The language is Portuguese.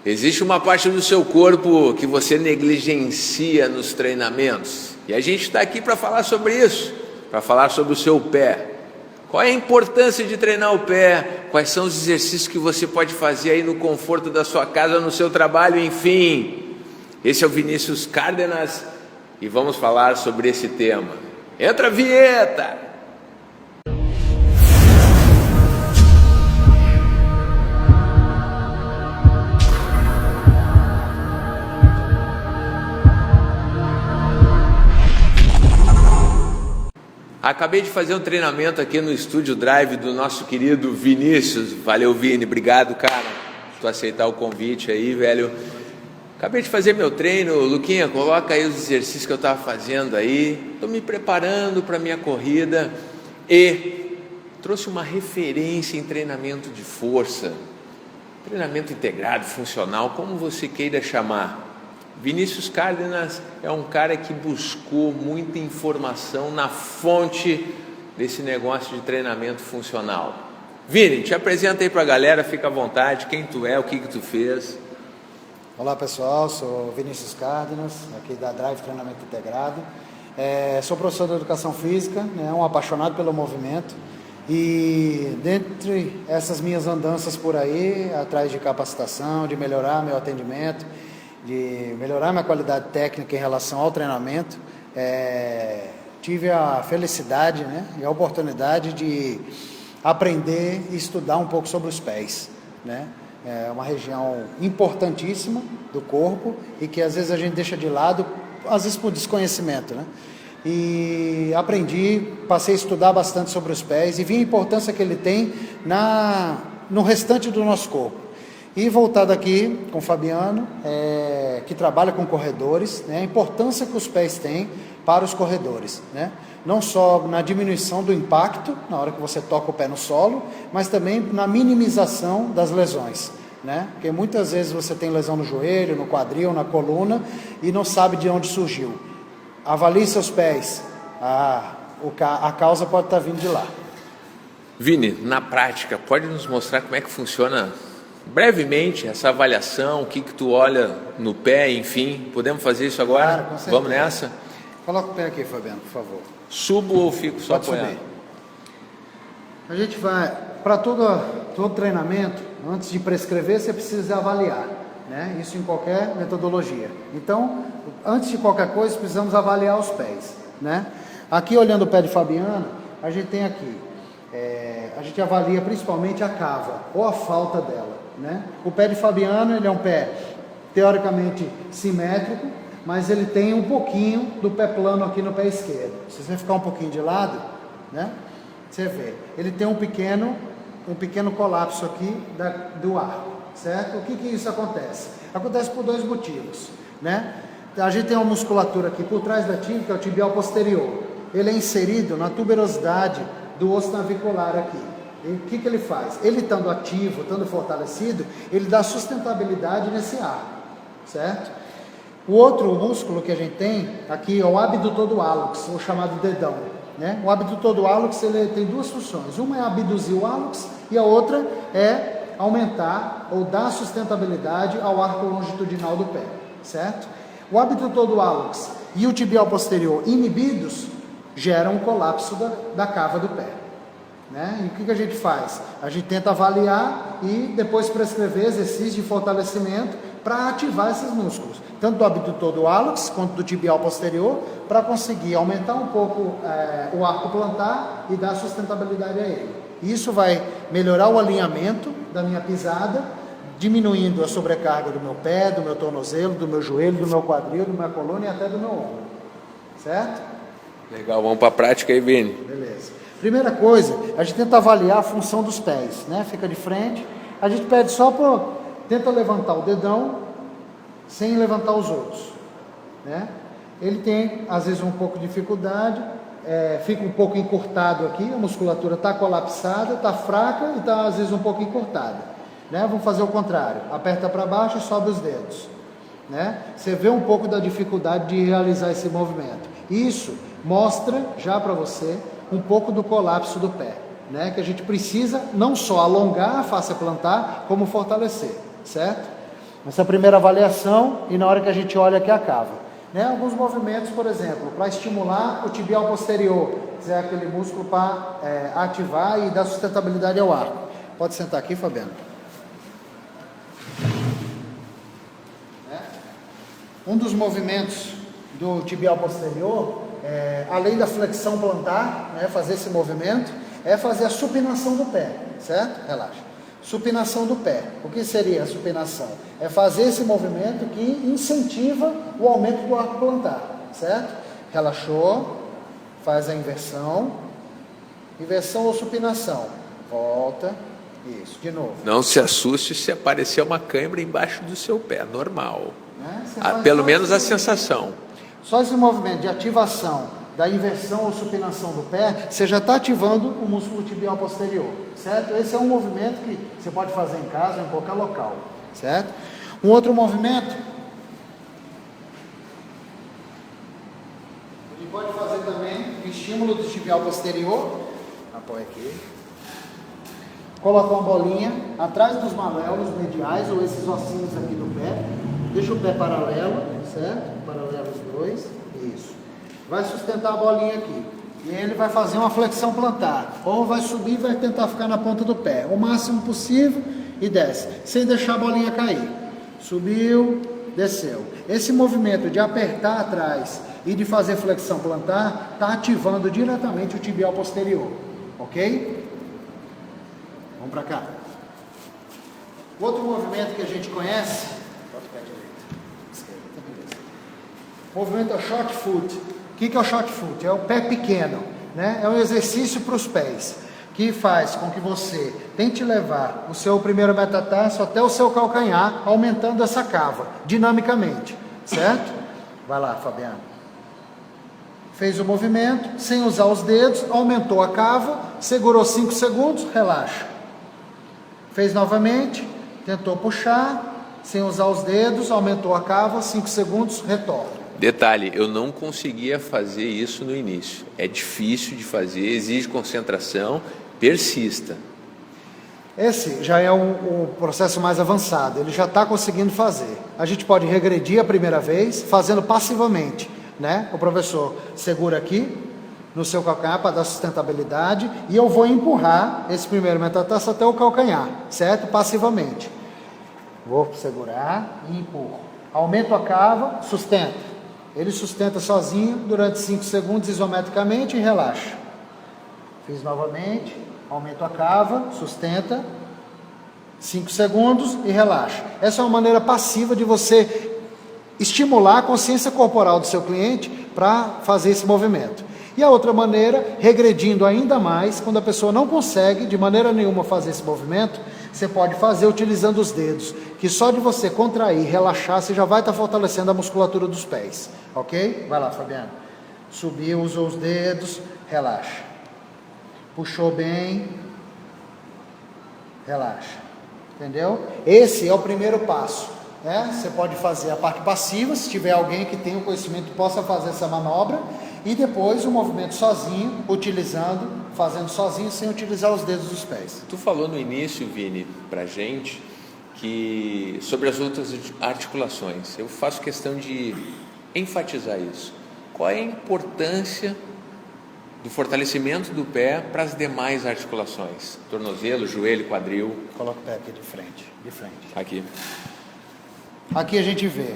Existe uma parte do seu corpo que você negligencia nos treinamentos. E a gente está aqui para falar sobre isso, para falar sobre o seu pé. Qual é a importância de treinar o pé? Quais são os exercícios que você pode fazer aí no conforto da sua casa, no seu trabalho, enfim. Esse é o Vinícius Cárdenas e vamos falar sobre esse tema. Entra a vinheta! Acabei de fazer um treinamento aqui no Estúdio Drive do nosso querido Vinícius. Valeu, Vini, obrigado, cara, por tu aceitar o convite aí, velho. Acabei de fazer meu treino. Luquinha, coloca aí os exercícios que eu estava fazendo aí. Estou me preparando para a minha corrida e trouxe uma referência em treinamento de força, treinamento integrado, funcional, como você queira chamar. Vinícius Cárdenas é um cara que buscou muita informação na fonte desse negócio de treinamento funcional. Vini, te apresenta aí para a galera, fica à vontade, quem tu é, o que tu fez. Olá pessoal, sou Vinícius Cárdenas, aqui da Drive Treinamento Integrado. Sou professor de Educação Física, um apaixonado pelo movimento. E dentre essas minhas andanças por aí, atrás de capacitação, de melhorar meu atendimento, de melhorar minha qualidade técnica em relação ao treinamento, tive a felicidade e a oportunidade de aprender e estudar um pouco sobre os pés. É uma região importantíssima do corpo e que às vezes a gente deixa de lado, às vezes por desconhecimento. E aprendi, passei a estudar bastante sobre os pés e vi a importância que ele tem no restante do nosso corpo. E voltado aqui com o Fabiano, que trabalha com corredores, a importância que os pés têm para os corredores, não só na diminuição do impacto, na hora que você toca o pé no solo, mas também na minimização das lesões, porque muitas vezes você tem lesão no joelho, no quadril, na coluna, e não sabe de onde surgiu. Avalie seus pés, a causa pode estar vindo de lá. Vini, na prática, pode nos mostrar como é que funciona brevemente essa avaliação, o que tu olha no pé, enfim, podemos fazer isso agora? Claro, com certeza. Vamos nessa? Coloca o pé aqui, Fabiano, por favor. Subo ou fico só apoiado? A gente vai, para todo treinamento, antes de prescrever, você precisa avaliar, isso em qualquer metodologia. Então, antes de qualquer coisa, precisamos avaliar os pés, Aqui, olhando o pé de Fabiano, a gente tem aqui, a gente avalia principalmente a cava, ou a falta dela, O pé de Fabiano, ele é um pé teoricamente simétrico, mas ele tem um pouquinho do pé plano aqui no pé esquerdo. Se você ficar um pouquinho de lado, você vê, ele tem um pequeno colapso aqui do arco, certo? O que isso acontece? Acontece por dois motivos, A gente tem uma musculatura aqui por trás da tíbia, que é o tibial posterior. Ele é inserido na tuberosidade do osso navicular aqui. E o que ele faz? Ele estando ativo, estando fortalecido, ele dá sustentabilidade nesse arco, certo? O outro músculo que a gente tem aqui é o abdutor do hálux, ou chamado dedão, O abdutor do hálux, ele tem duas funções. Uma é abduzir o hálux e a outra é aumentar ou dar sustentabilidade ao arco longitudinal do pé, certo? O abdutor do hálux e o tibial posterior inibidos geram um colapso da cava do pé. E o que a gente faz? A gente tenta avaliar e depois prescrever exercícios de fortalecimento para ativar esses músculos, tanto do abdutor do hálux quanto do tibial posterior, para conseguir aumentar um pouco o arco plantar e dar sustentabilidade a ele. Isso vai melhorar o alinhamento da minha pisada, diminuindo a sobrecarga do meu pé, do meu tornozelo, do meu joelho, do meu quadril, da minha coluna e até do meu ombro, certo? Legal, vamos para a prática aí, Vini. Beleza. Primeira coisa, a gente tenta avaliar a função dos pés, Fica de frente, a gente pede só tenta levantar o dedão sem levantar os outros, Ele tem, às vezes, um pouco de dificuldade, fica um pouco encurtado aqui, a musculatura está colapsada, está fraca e está, às vezes, um pouco encurtada, Vamos fazer o contrário, aperta para baixo e sobe os dedos, Você vê um pouco da dificuldade de realizar esse movimento. Isso mostra já para você um pouco do colapso do pé, que a gente precisa não só alongar a face plantar, como fortalecer, certo? Nessa primeira avaliação e na hora que a gente olha aqui a cava. Né? Alguns movimentos, por exemplo, para estimular o tibial posterior, que é aquele músculo para ativar e dar sustentabilidade ao arco. Pode sentar aqui, Fabiano. Um dos movimentos do tibial posterior, além da flexão plantar, né, fazer esse movimento, é fazer a supinação do pé, certo? Relaxa. Supinação do pé. O que seria a supinação? É fazer esse movimento que incentiva o aumento do arco plantar, certo? Relaxou, faz a inversão. Inversão ou supinação. Volta. Isso, de novo. Não se assuste se aparecer uma cãibra embaixo do seu pé, normal. Né? Pelo menos a sensação. Só esse movimento de ativação da inversão ou supinação do pé, você já está ativando o músculo tibial posterior, certo? Esse é um movimento que você pode fazer em casa, em qualquer local, certo? Um outro movimento, a gente pode fazer também o estímulo do tibial posterior, apoia aqui, coloca uma bolinha atrás dos maléolos mediais, ou esses ossinhos aqui do pé, deixa o pé paralelo, certo? Paralelo os dois, isso. Vai sustentar a bolinha aqui. E ele vai fazer uma flexão plantar. Ou vai subir e vai tentar ficar na ponta do pé. O máximo possível e desce. Sem deixar a bolinha cair. Subiu, desceu. Esse movimento de apertar atrás e de fazer flexão plantar está ativando diretamente o tibial posterior. Ok? Vamos para cá. Outro movimento que a gente conhece. Bota o pé direito. Esquerda, tá beleza. O movimento é o short foot. O que é o short foot? É o pé pequeno, né? É um exercício para os pés, que faz com que você tente levar o seu primeiro metatarso até o seu calcanhar, aumentando essa cava, dinamicamente, certo? Vai lá, Fabiano. Fez o movimento, sem usar os dedos, aumentou a cava, segurou 5 segundos, relaxa. Fez novamente, tentou puxar, sem usar os dedos, aumentou a cava, 5 segundos, retorna. Detalhe, eu não conseguia fazer isso no início. É difícil de fazer, exige concentração, persista. Esse já é um processo mais avançado, ele já está conseguindo fazer. A gente pode regredir a primeira vez, fazendo passivamente, né? O professor segura aqui no seu calcanhar para dar sustentabilidade e eu vou empurrar esse primeiro metatarso até o calcanhar, certo? Passivamente. Vou segurar e empurro. Aumento a cava, sustenta. Ele sustenta sozinho durante 5 segundos isometricamente e relaxa. Fiz novamente, aumento a cava, sustenta, 5 segundos e relaxa. Essa é uma maneira passiva de você estimular a consciência corporal do seu cliente para fazer esse movimento. E a outra maneira, regredindo ainda mais, quando a pessoa não consegue de maneira nenhuma fazer esse movimento, você pode fazer utilizando os dedos, que só de você contrair, relaxar, você já vai estar fortalecendo a musculatura dos pés, ok? Vai lá, Fabiano. Subiu, usou os dedos, relaxa. Puxou bem, relaxa. Entendeu? Esse é o primeiro passo, né? Você pode fazer a parte passiva, se tiver alguém que tenha o conhecimento que possa fazer essa manobra, e depois o movimento sozinho, fazendo sozinho, sem utilizar os dedos dos pés. Tu falou no início, Vini, pra gente, sobre as outras articulações. Eu faço questão de enfatizar isso. Qual é a importância do fortalecimento do pé para as demais articulações? Tornozelo, joelho, quadril. Coloca o pé aqui de frente. Aqui. Aqui a gente vê